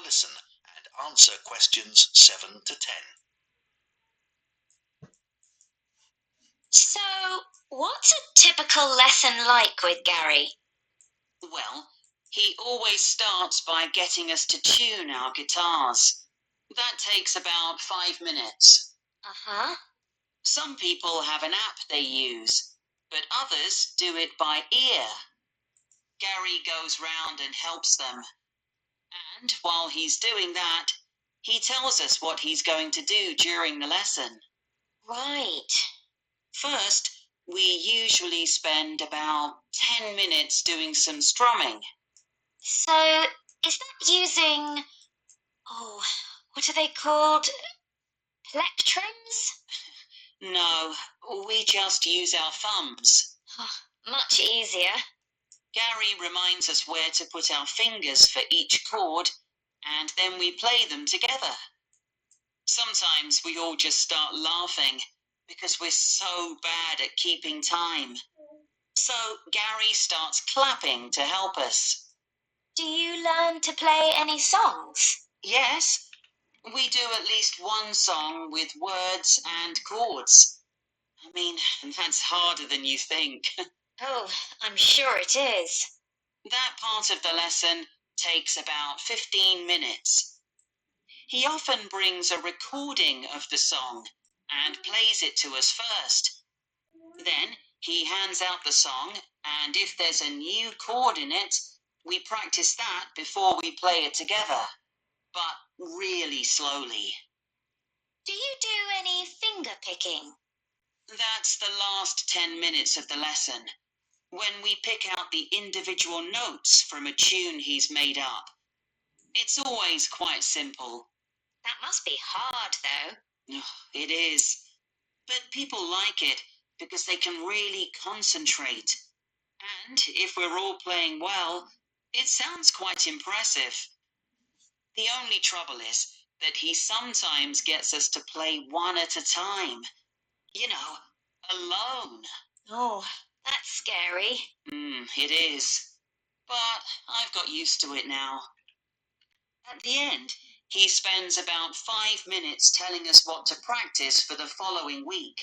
listen and answer questions 7 to 10. So, what's a typical lesson like with Gary? Well, he always starts by getting us to tune our guitars. That takes about 5 minutes. Uh-huh. Some people have an app they use, but others do it by ear. Gary goes round and helps them. And while he's doing that, he tells us what he's going to do during the lesson. Right. First, we usually spend about 10 minutes doing some strumming. So, is that using... what are they called? Plectrums? No, we just use our thumbs. Much easier. Gary reminds us where to put our fingers for each chord, and then we play them together. Sometimes we all just start laughing because we're so bad at keeping time. So Gary starts clapping to help us. Do you learn to play any songs? Yes, we do at least one song with words and chords. I mean, that's harder than you think. Oh, I'm sure it is. That part of the lesson takes about 15 minutes. He often brings a recording of the song and plays it to us first. Then he hands out the song, and if there's a new chord in it, we practice that before we play it together, but really slowly. Do you do any finger picking? That's the last 10 minutes of the lesson, when we pick out the individual notes from a tune he's made up. It's always quite simple. That must be hard, though. It is. But people like it because they can really concentrate. And if we're all playing well, it sounds quite impressive. The only trouble is that he sometimes gets us to play one at a time. You know, alone. Oh, that's scary. It is. But I've got used to it now. At the end, he spends about 5 minutes telling us what to practice for the following week.